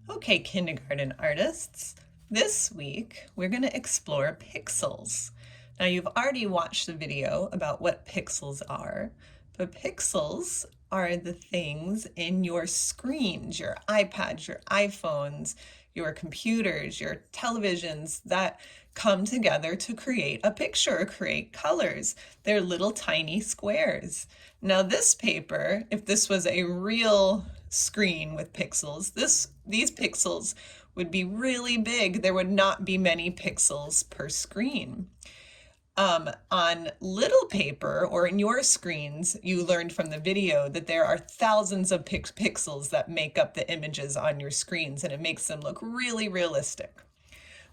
Okay, kindergarten artists, this week we're going to explore pixels. Now you've already watched the video about what pixels are, but pixels are the things in your screens, your iPads, your iPhones, your computers, your televisions that come together to create a picture or create colors. They're little tiny squares. Now this paper, if this was a real screen with pixels, these pixels would be really big. There would not be many pixels per screen. On little paper or in your screens, you learned from the video that there are thousands of pixels that make up the images on your screens, and it makes them look really realistic.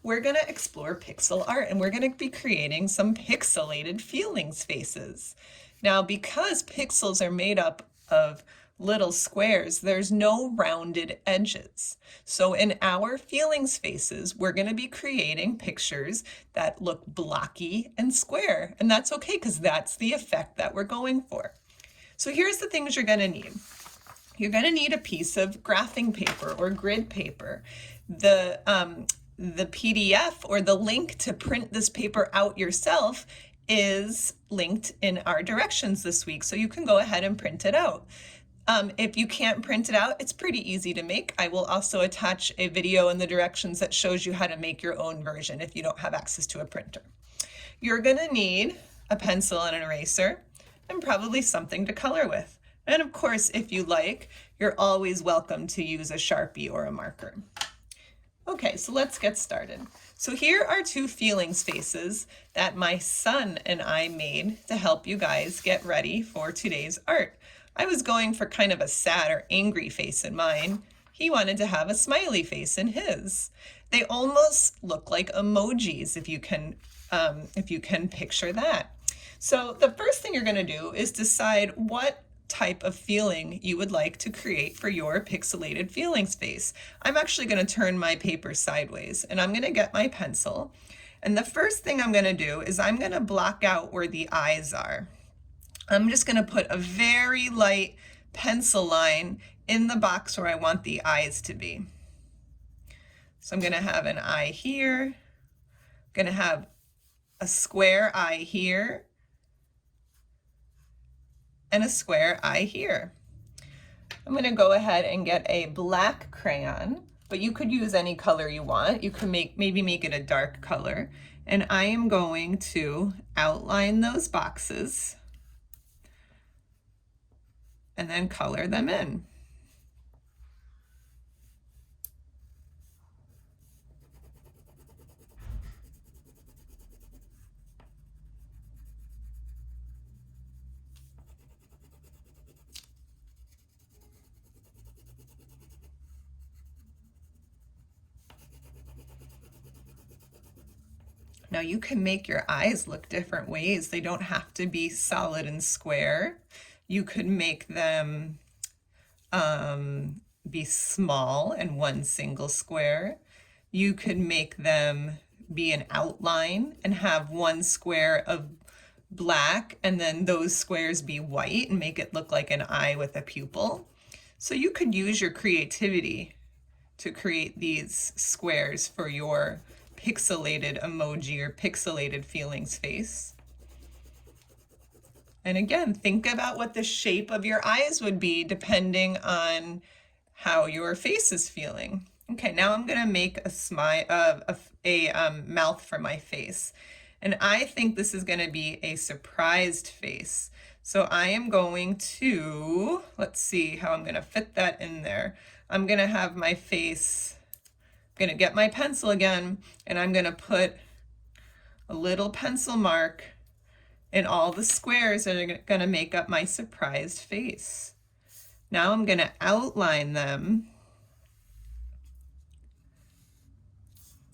We're going to explore pixel art, and we're going to be creating some pixelated feeling spaces. Now, because pixels are made up of little squares, there's no rounded edges. So in our feeling spaces, we're going to be creating pictures that look blocky and square. And that's okay, because that's the effect that we're going for. So here's the things you're going to need. You're going to need a piece of graphing paper or grid paper. The PDF or the link to print this paper out yourself is linked in our directions this week, so you can go ahead and print it out. If you can't print it out, it's pretty easy to make. I will also attach a video in the directions that shows you how to make your own version if you don't have access to a printer. You're going to need a pencil and an eraser and probably something to color with. And of course, if you like, you're always welcome to use a Sharpie or a marker. Okay, so let's get started. So here are two feeling spaces that my son and I made to help you guys get ready for today's art. I was going for kind of a sad or angry face in mine. He wanted to have a smiley face in his. They almost look like emojis if you can picture that. So the first thing you're going to do is decide what type of feeling you would like to create for your pixelated feeling space. I'm actually going to turn my paper sideways, and I'm going to get my pencil. And the first thing I'm going to do is I'm going to block out where the eyes are. I'm just going to put a very light pencil line in the box where I want the eyes to be. So I'm going to have an eye here, I'm going to have a square eye here, and a square eye here. I'm going to go ahead and get a black crayon, but you could use any color you want. You can maybe make it a dark color. And I am going to outline those boxes and then color them in. Now you can make your eyes look different ways. They don't have to be solid and square. You could make them be small and one single square. You could make them be an outline and have one square of black and then those squares be white and make it look like an eye with a pupil. So you could use your creativity to create these squares for your pixelated emoji or pixelated feeling space. And again, think about what the shape of your eyes would be depending on how your face is feeling. Okay, now I'm gonna make a mouth for my face. And I think this is gonna be a surprised face. So I am going to, let's see how I'm gonna fit that in there. I'm gonna have my face, I'm gonna get my pencil again, and I'm gonna put a little pencil mark in all the squares that are gonna make up my surprised face. Now I'm gonna outline them.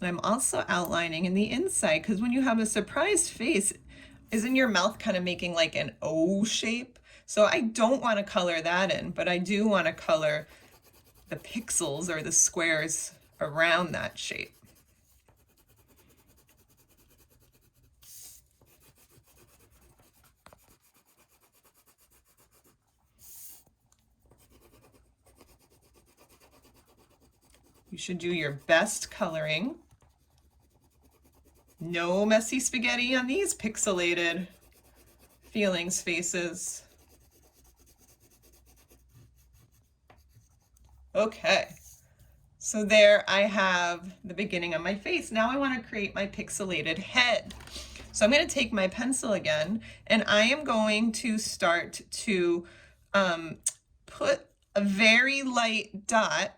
I'm also outlining in the inside, because when you have a surprised face, isn't your mouth kind of making like an O shape? So I don't want to color that in, but I do want to color the pixels or the squares around that shape. You You should do your best coloring. No messy spaghetti on these pixelated feelings faces. Okay, so there I have the beginning of my face. Now I want to create my pixelated head. So I'm going to take my pencil again, and I am going to start to put a very light dot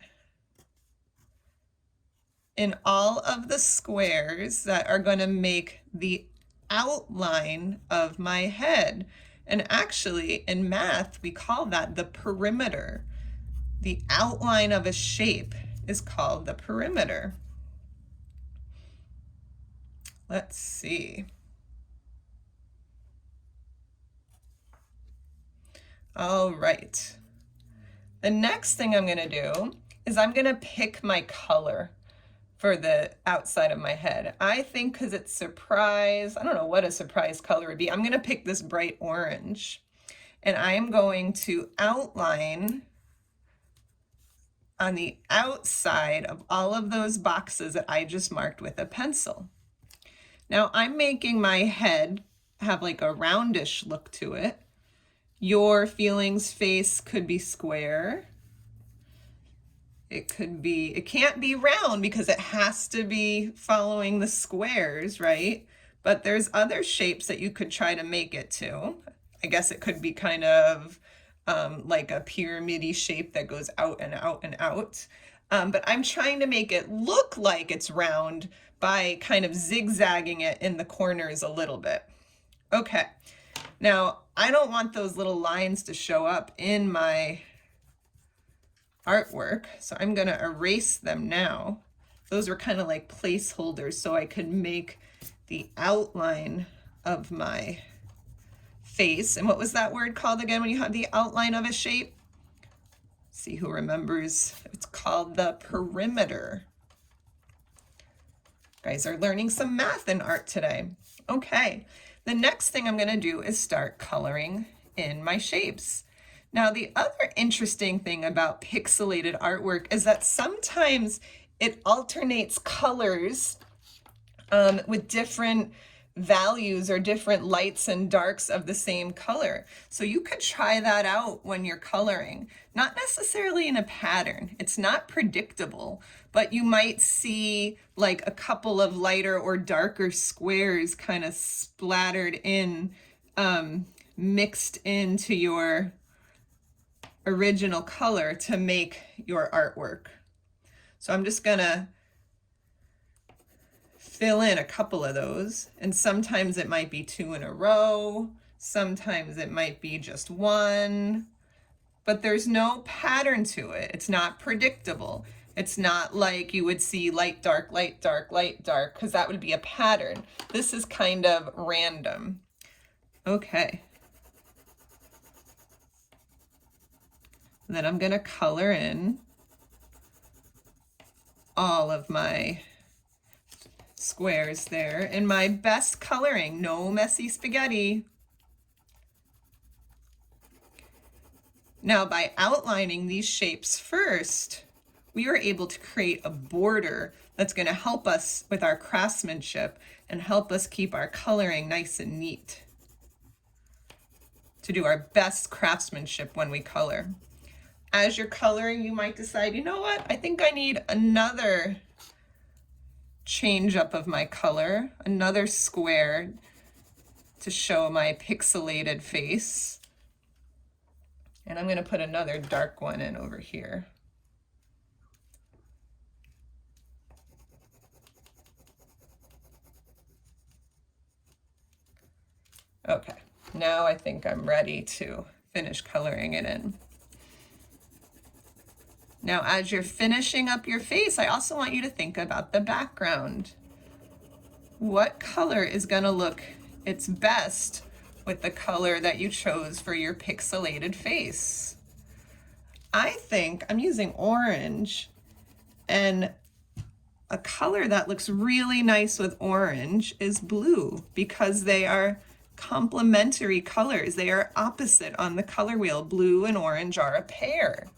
in all of the squares that are going to make the outline of my head. And actually, in math, we call that the perimeter. The outline of a shape is called the perimeter. Let's see. All right. The next thing I'm going to do is I'm going to pick my color for the outside of my head. I think because it's surprise, I don't know what a surprise color would be. I'm going to pick this bright orange, and I am going to outline on the outside of all of those boxes that I just marked with a pencil. Now I'm making my head have like a roundish look to it. Your feelings face could be square. It can't be round because it has to be following the squares, right? But there's other shapes that you could try to make it to. I guess it could be kind of like a pyramid-y shape that goes out and out and out. But I'm trying to make it look like it's round by kind of zigzagging it in the corners a little bit. Okay, now I don't want those little lines to show up in my artwork, so I'm going to erase them now. Those were kind of like placeholders so I could make the outline of my face. And what was that word called again when you have the outline of a shape? See who remembers. It's called the perimeter. You guys are learning some math and art today. Okay, the next thing I'm going to do is start coloring in my shapes. Now, the other interesting thing about pixelated artwork is that sometimes it alternates colors with different values or different lights and darks of the same color. So you could try that out when you're coloring, not necessarily in a pattern. It's not predictable, but you might see like a couple of lighter or darker squares kind of splattered in, mixed into your original color to make your artwork. So I'm just gonna fill in a couple of those, and sometimes it might be 2 in a row, sometimes it might be just 1, but there's no pattern to it. It's not predictable. It's not like you would see light, dark, light, dark, light, dark, because that would be a pattern. This is kind of random. Okay. Then I'm going to color in all of my squares there in my best coloring, no messy spaghetti. Now, by outlining these shapes first, we were able to create a border that's going to help us with our craftsmanship and help us keep our coloring nice and neat, to do our best craftsmanship when we color. As you're coloring, you might decide, you know what, I think I need another change up of my color, another square to show my pixelated face. And I'm going to put another dark one in over here. Okay, now I think I'm ready to finish coloring it in. Now, as you're finishing up your face, I also want you to think about the background. What color is going to look its best with the color that you chose for your pixelated face? I think I'm using orange, and a color that looks really nice with orange is blue because they are complementary colors. They are opposite on the color wheel. Blue and orange are a pair.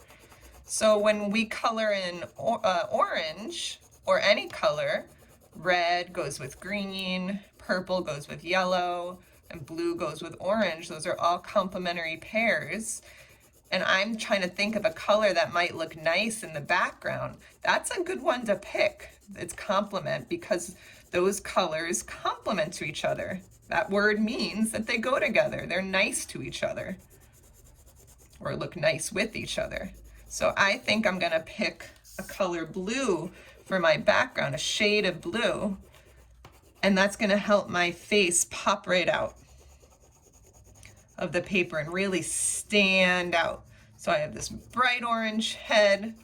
So when we color in orange or any color, red goes with green, purple goes with yellow, and blue goes with orange. Those are all complementary pairs. And I'm trying to think of a color that might look nice in the background. That's a good one to pick. It's complement, because those colors complement to each other. That word means that they go together. They're nice to each other, or look nice with each other. So I think I'm gonna pick a color blue for my background, a shade of blue, and that's gonna help my face pop right out of the paper and really stand out. So I have this bright orange head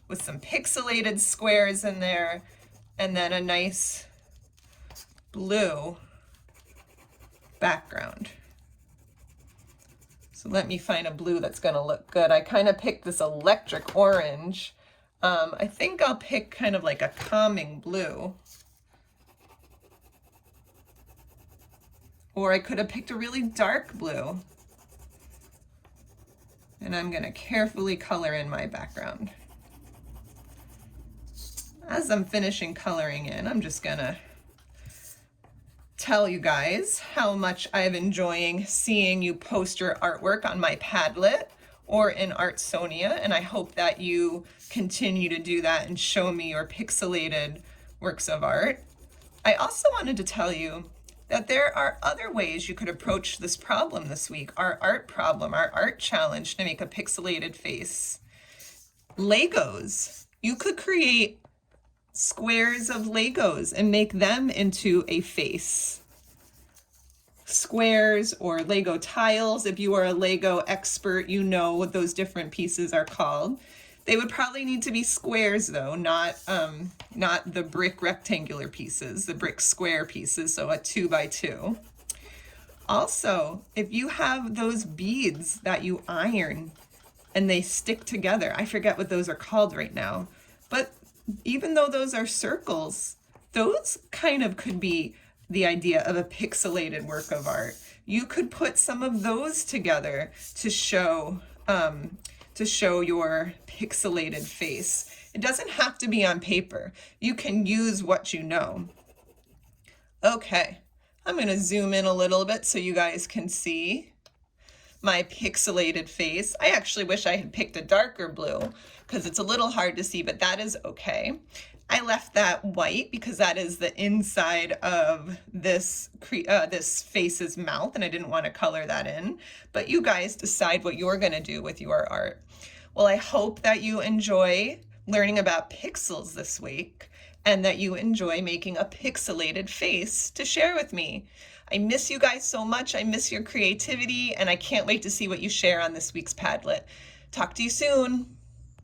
with some pixelated squares in there, and then a nice blue background. So let me find a blue that's gonna look good. I kind of picked this electric orange. I think I'll pick kind of like a calming blue. Or I could have picked a really dark blue. And I'm gonna carefully color in my background. As I'm finishing coloring in, I'm just gonna tell you guys how much I've enjoying seeing you post your artwork on my Padlet or in Artsonia, and I hope that you continue to do that and show me your pixelated works of art. I also wanted to tell you that there are other ways you could approach this problem this week, our art problem, our art challenge to make a pixelated face. Legos. You could create squares of Legos and make them into a face. Squares or Lego tiles. If you are a Lego expert, you know what those different pieces are called. They would probably need to be squares though, not the brick rectangular pieces, the brick square pieces, so a 2x2. Also, if you have those beads that you iron and they stick together, I forget what those are called right now, but even though those are circles, those kind of could be the idea of a pixelated work of art. You could put some of those together to show your pixelated face. It doesn't have to be on paper. You can use what you know. Okay, I'm gonna zoom in a little bit so you guys can see my pixelated face. I actually wish I had picked a darker blue because it's a little hard to see, but that is okay. I left that white because that is the inside of this face's mouth, and I didn't want to color that in. But you guys decide what you're going to do with your art. Well, I hope that you enjoy learning about pixels this week and that you enjoy making a pixelated face to share with me. I miss you guys so much. I miss your creativity, and I can't wait to see what you share on this week's Padlet. Talk to you soon.